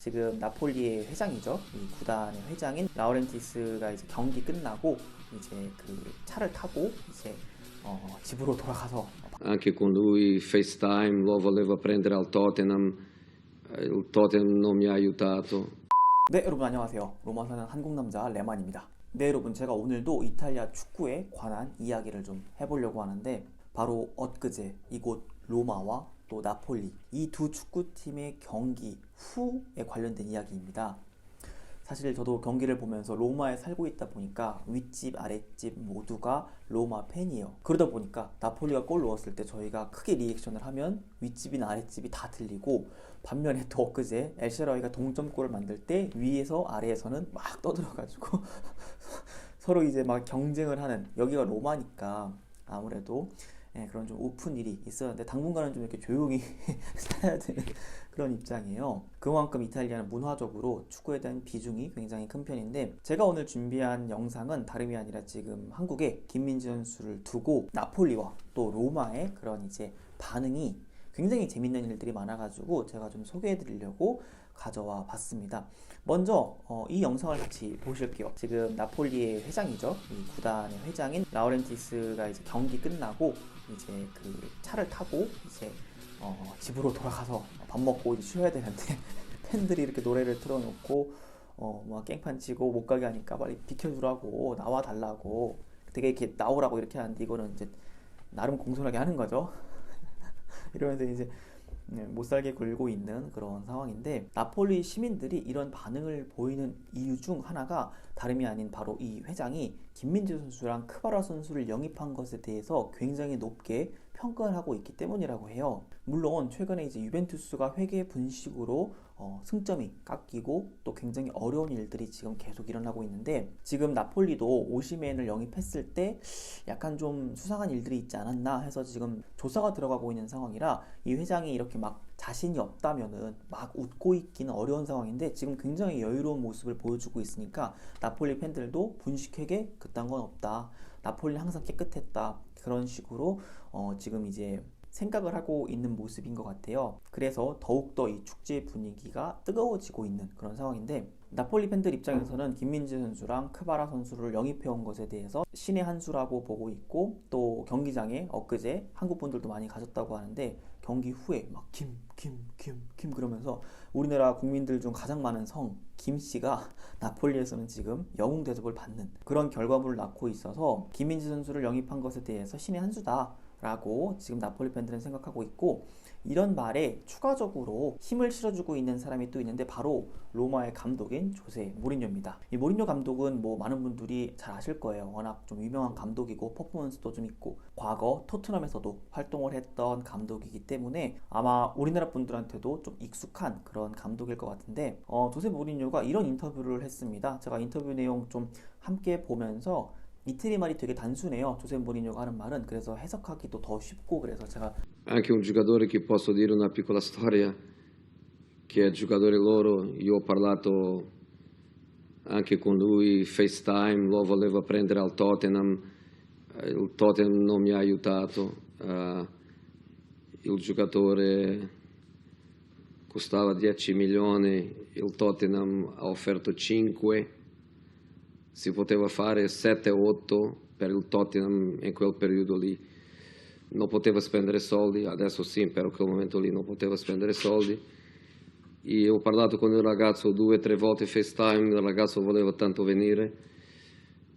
지금 나폴리의 회장이죠. 이 구단의 회장인 라우렌티스가 이제 경기 끝나고 이제 그 차를 타고 이제 집으로 돌아가서 Anche con lui FaceTime lo voleva prendere al Tottenham, il Tottenham non mi ha aiutato. 네, 여러분 안녕하세요. 로마 사는 한국 남자 레만입니다. 네, 여러분 제가 오늘도 이탈리아 축구에 관한 이야기를 좀 해보려고 하는데 바로 엊그제 이곳 로마와 또 나폴리 이 두 축구팀의 경기 후에 관련된 이야기입니다. 사실 저도 경기를 보면서 로마에 살고 있다 보니까 윗집 아랫집 모두가 로마 팬이에요. 그러다 보니까 나폴리가 골 넣었을 때 저희가 크게 리액션을 하면 윗집이나 아랫집이 다 들리고, 반면에 또 엊그제 엘샤라위가 동점골을 만들 때 위에서 아래에서는 막 떠들어가지고 서로 이제 막 경쟁을 하는, 여기가 로마니까 아무래도 그런 좀 오픈 일이 있었는데 당분간은 좀 이렇게 조용히 살아야 되는 그런 입장이에요. 그만큼 이탈리아는 문화적으로 축구에 대한 비중이 굉장히 큰 편인데, 제가 오늘 준비한 영상은 다름이 아니라 지금 한국에 김민재 선수를 두고 나폴리와 또 로마의 그런 이제 반응이 굉장히 재밌는 일들이 많아가지고 제가 좀 소개해 드리려고 가져와 봤습니다. 먼저 이 영상을 같이 보실게요. 지금 나폴리의 회장이죠. 이 구단의 회장인 라우렌티스가 이제 경기 끝나고 이제 그 차를 타고 이제 집으로 돌아가서 밥 먹고 이제 쉬어야 되는데 팬들이 이렇게 노래를 틀어놓고 막 깽판 치고 못 가게 하니까 빨리 비켜주라고, 나와 달라고, 되게 이렇게 나오라고 이렇게 하는데 이거는 이제 나름 공손하게 하는 거죠. 이러면서 이제 못 살게 굴고 있는 그런 상황인데, 나폴리 시민들이 이런 반응을 보이는 이유 중 하나가 다름이 아닌 바로 이 회장이 김민재 선수랑 크바라 선수를 영입한 것에 대해서 굉장히 높게 평가를 하고 있기 때문이라고 해요. 물론 최근에 이제 유벤투스가 회계 분식으로 승점이 깎이고 또 굉장히 어려운 일들이 지금 계속 일어나고 있는데, 지금 나폴리도 오시멘을 영입했을 때 약간 좀 수상한 일들이 있지 않았나 해서 지금 조사가 들어가고 있는 상황이라, 이 회장이 이렇게 막 자신이 없다면은 막 웃고 있기는 어려운 상황인데 지금 굉장히 여유로운 모습을 보여주고 있으니까 나폴리 팬들도 분식회계 그딴 건 없다, 나폴리는 항상 깨끗했다, 그런 식으로 지금 이제 생각을 하고 있는 모습인 것 같아요. 그래서 더욱더 이 축제 분위기가 뜨거워지고 있는 그런 상황인데, 나폴리 팬들 입장에서는 김민재 선수랑 크바라 선수를 영입해온 것에 대해서 신의 한 수라고 보고 있고, 또 경기장에 엊그제 한국 분들도 많이 가셨다고 하는데 경기 후에 막 김 그러면서 우리나라 국민들 중 가장 많은 성 김씨가 나폴리에서는 지금 영웅 대접을 받는 그런 결과물을 낳고 있어서 김민재 선수를 영입한 것에 대해서 신의 한 수다 라고 지금 나폴리 팬들은 생각하고 있고, 이런 말에 추가적으로 힘을 실어주고 있는 사람이 또 있는데 바로 로마의 감독인 조세 모리뉴입니다. 이 모리뉴 감독은 뭐 많은 분들이 잘 아실 거예요. 워낙 좀 유명한 감독이고 퍼포먼스도 좀 있고 과거 토트넘에서도 활동을 했던 감독이기 때문에 아마 우리나라 분들한테도 좀 익숙한 그런 감독일 것 같은데, 조세 모리뉴가 이런 인터뷰를 했습니다. 제가 인터뷰 내용 좀 함께 보면서 이태리 말이 되게 단순해요. 조세 모리뉴가 하는 말은. 그래서 해석하기도 더 쉽고, 그래서 제가 Anche un giocatore che posso dire una piccola storia, che è giocatore loro, io ho parlato anche con lui FaceTime, lo voleva prendere al Tottenham, il Tottenham non mi ha aiutato, il giocatore costava 10 milioni, il Tottenham ha offerto 5, si poteva fare 7-8 per il Tottenham in quel periodo lì. Non poteva spendere soldi, adesso sì, per quel momento lì non poteva spendere soldi. E ho parlato con il ragazzo 2 o 3 volte FaceTime, il ragazzo voleva tanto venire,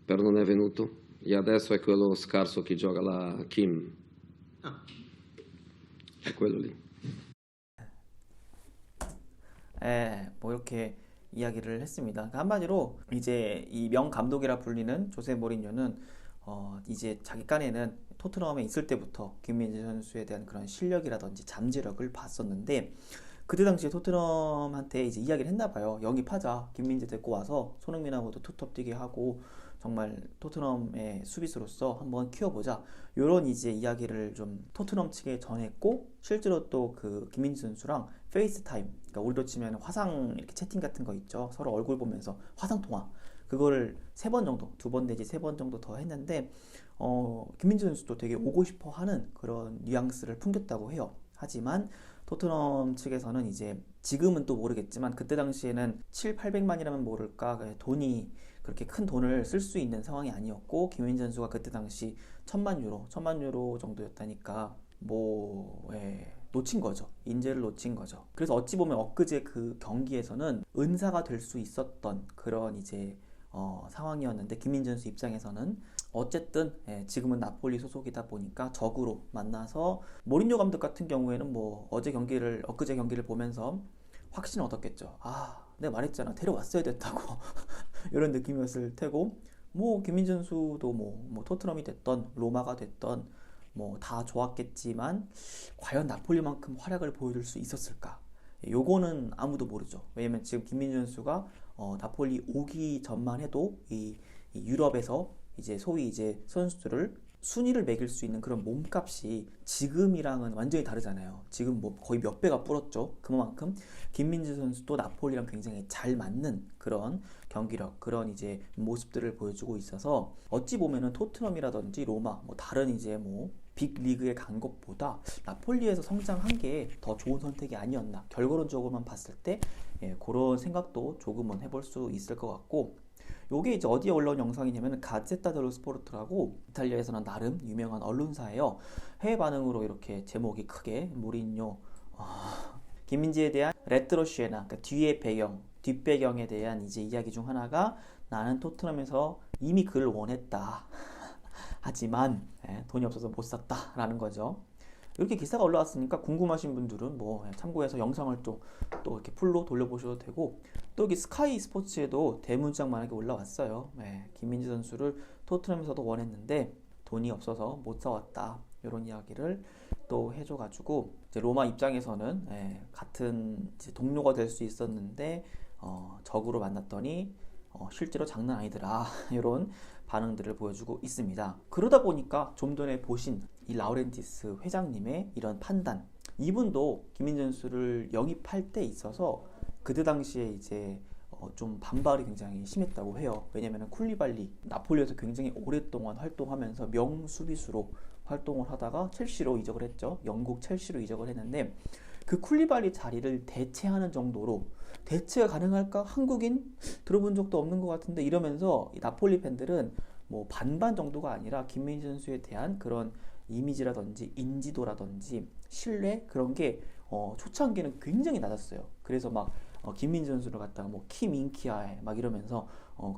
però non è venuto. E adesso è quello scarso che gioca la Kim. È quello lì. 뭐 이렇게 이야기를 했습니다. 그러니까 한마디로 이제 이 명 감독이라 불리는 조세 모리뉴는 이제 자기 깐에는 토트넘에 있을 때부터 김민재 선수에 대한 그런 실력이라든지 잠재력을 봤었는데, 그때 당시에 토트넘한테 이제 이야기를 했나 봐요. 영입하자, 김민재 데리고 와서 손흥민하고도 투톱 뛰게 하고 정말 토트넘의 수비수로서 한번 키워보자, 이런 이제 이야기를 좀 토트넘 측에 전했고, 실제로 또 그 김민재 선수랑 페이스타임, 그러니까 우리로 치면 화상 이렇게 채팅 같은 거 있죠. 서로 얼굴 보면서 화상 통화, 그거를 3번 정도, 2번 내지 3번 정도 더 했는데 김민재 선수도 되게 오고 싶어 하는 그런 뉘앙스를 풍겼다고 해요. 하지만 토트넘 측에서는 이제 지금은 또 모르겠지만 그때 당시에는 7, 800만이라면 모를까 돈이 그렇게 큰 돈을 쓸 수 있는 상황이 아니었고 김민재 선수가 그때 당시 1000만 유로 정도였다니까 놓친 거죠. 인재를 놓친 거죠. 그래서 어찌 보면 엊그제 그 경기에서는 은사가 될 수 있었던 그런 이제 상황이었는데 김민재 선수 입장에서는 어쨌든 지금은 나폴리 소속이다 보니까 적으로 만나서 모리뉴 감독 같은 경우에는 엊그제 경기를 보면서 확신을 얻었겠죠. 내가 말했잖아. 데려왔어야 됐다고. 이런 느낌이었을 테고 김민재 선수도 토트넘이 됐던 로마가 됐던 다 좋았겠지만 과연 나폴리만큼 활약을 보여줄 수 있었을까? 요거는 아무도 모르죠. 왜냐면 지금 김민재 선수가 나폴리 오기 전만 해도 이 유럽에서 이제 소위 이제 선수들을 순위를 매길 수 있는 그런 몸값이 지금이랑은 완전히 다르잖아요. 지금 거의 몇 배가 불었죠. 그만큼 김민재 선수도 나폴리랑 굉장히 잘 맞는 그런 경기력, 그런 이제 모습들을 보여주고 있어서 어찌 보면은 토트넘이라든지 로마, 다른 이제 빅 리그에 간 것보다 나폴리에서 성장한 게 더 좋은 선택이 아니었나. 결과론적으로만 봤을 때 그런 생각도 조금은 해볼 수 있을 것 같고. 요게 이제 어디에 올라온 영상이냐면 가제타 델로 스포르트라고 이탈리아에서는 나름 유명한 언론사예요. 해외 반응으로 이렇게 제목이 크게 무리뉴 김민재에 대한 레트로 시에나, 그러니까 뒷배경에 대한 이제 이야기 중 하나가 나는 토트넘에서 이미 그를 원했다. 하지만 돈이 없어서 못 샀다라는 거죠. 이렇게 기사가 올라왔으니까 궁금하신 분들은 참고해서 영상을 또 이렇게 풀로 돌려보셔도 되고, 또 여기 스카이 스포츠에도 대문짝 만약에 올라왔어요. 김민재 선수를 토트넘에서도 원했는데 돈이 없어서 못 사왔다. 이런 이야기를 또 해줘가지고 이제 로마 입장에서는 같은 이제 동료가 될 수 있었는데 적으로 만났더니 실제로 장난 아니더라. 이런 반응들을 보여주고 있습니다. 그러다 보니까 좀 전에 보신 이 라우렌티스 회장님의 이런 판단, 이분도 김민재 선수를 영입할 때 있어서 그때 당시에 이제 좀 반발이 굉장히 심했다고 해요. 왜냐면 쿨리발리 나폴리에서 굉장히 오랫동안 활동하면서 명수비수로 활동을 하다가 첼시로 이적을 했죠. 영국 첼시로 이적을 했는데 그 쿨리발리 자리를 대체하는 정도로 대체가 가능할까? 한국인 들어본 적도 없는 것 같은데 이러면서 나폴리 팬들은 반반 정도가 아니라 김민재 선수에 대한 그런 이미지라든지 인지도라든지 신뢰 그런 게 초창기는 굉장히 낮았어요. 그래서 김민재 선수를 갖다가 키민키아에 이러면서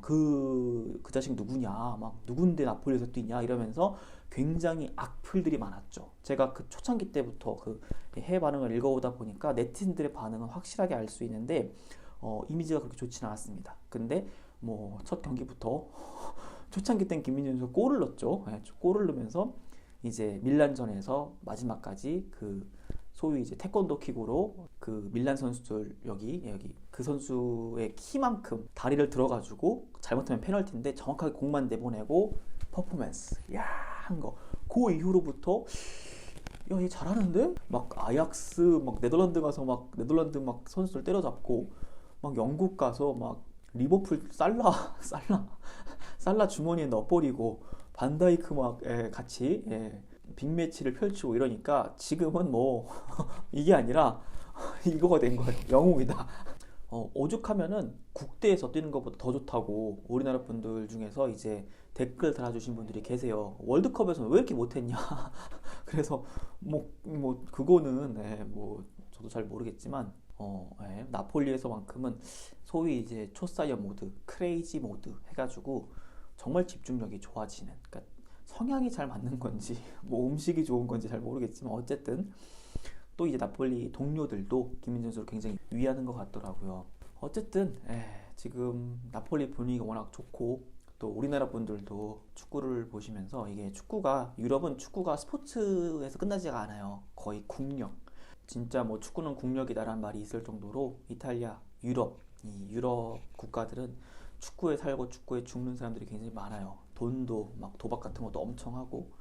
그 자식 누구냐, 누군데 나폴리에서 뛰냐 이러면서 굉장히 악플들이 많았죠. 제가 그 초창기 때부터 그 해외 반응을 읽어오다 보니까 네티즌들의 반응은 확실하게 알 수 있는데 이미지가 그렇게 좋지는 않았습니다. 근데 첫 경기부터 초창기 땐 김민재 선수가 골을 넣었죠. 골을 넣으면서 이제 밀란전에서 마지막까지 그 소위 이제 태권도 킥으로 그 밀란 선수들 여기 그 선수의 키만큼 다리를 들어가지고 잘못하면 페널티인데 정확하게 공만 내보내고 퍼포먼스 한 거. 그 이후로부터 얘 잘하는데? 아약스 네덜란드 가서 네덜란드 선수들 때려잡고 영국 가서 리버풀 살라 주머니에 넣어버리고 반다이크 같이 빅매치를 펼치고 이러니까 지금은 이게 아니라 이거가 된 거예요. 영웅이다. 오죽하면은 국대에서 뛰는 것보다 더 좋다고 우리나라 분들 중에서 이제 댓글 달아주신 분들이 계세요. 월드컵에서는 왜 이렇게 못했냐. 그래서 그거는 저도 잘 모르겠지만 나폴리에서만큼은 소위 이제 초사이어 모드, 크레이지 모드 해가지고 정말 집중력이 좋아지는, 그러니까 성향이 잘 맞는 건지 음식이 좋은 건지 잘 모르겠지만 어쨌든 또 이제 나폴리 동료들도 김민재 선수를 굉장히 위하는 것 같더라고요. 어쨌든 지금 나폴리 분위기가 워낙 좋고 또 우리나라 분들도 축구를 보시면서 이게 유럽은 축구가 스포츠에서 끝나지가 않아요. 거의 국력. 진짜 축구는 국력이다라는 말이 있을 정도로 이탈리아, 유럽 국가들은 축구에 살고 축구에 죽는 사람들이 굉장히 많아요. 돈도 도박 같은 것도 엄청 하고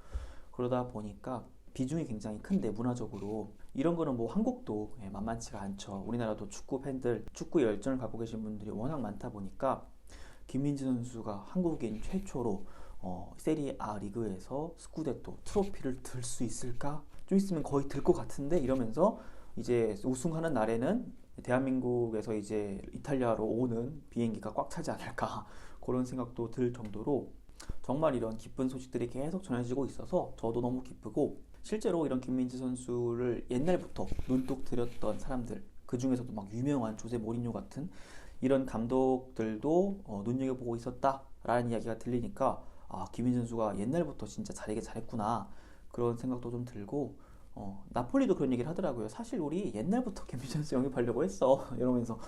그러다 보니까 비중이 굉장히 큰데 문화적으로 이런 거는 한국도 만만치가 않죠. 우리나라도 축구 팬들, 축구 열정을 갖고 계신 분들이 워낙 많다 보니까 김민재 선수가 한국인 최초로 세리아 리그에서 스쿠데토 트로피를 들 수 있을까? 좀 있으면 거의 들 것 같은데 이러면서 이제 우승하는 날에는 대한민국에서 이제 이탈리아로 오는 비행기가 꽉 차지 않을까 그런 생각도 들 정도로 정말 이런 기쁜 소식들이 계속 전해지고 있어서 저도 너무 기쁘고, 실제로 이런 김민재 선수를 옛날부터 눈독 들였던 사람들, 그 중에서도 막 유명한 조세 모리뉴 같은 이런 감독들도 눈여겨보고 있었다라는 이야기가 들리니까 아, 김민재 선수가 옛날부터 진짜 잘하게 잘했구나 그런 생각도 좀 들고, 나폴리도 그런 얘기를 하더라고요. 사실 우리 옛날부터 김민재 선수 영입하려고 했어 이러면서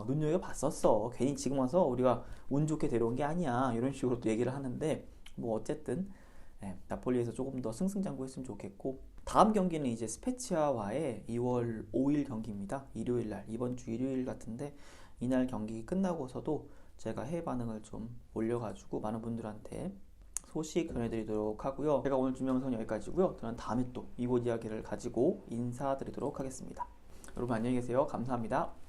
눈여겨봤었어. 괜히 지금 와서 우리가 운 좋게 데려온 게 아니야 이런 식으로 또 얘기를 하는데, 뭐 어쨌든 나폴리에서 조금 더 승승장구했으면 좋겠고, 다음 경기는 이제 스페치아와의 2월 5일 경기입니다. 일요일 날, 이번 주 일요일 같은데 이날 경기 끝나고서도 제가 해외 반응을 좀 올려가지고 많은 분들한테 소식 전해드리도록 하고요. 제가 오늘 준비한 영상은 여기까지고요. 저는 다음에 또 이곳 이야기를 가지고 인사드리도록 하겠습니다. 여러분 안녕히 계세요. 감사합니다.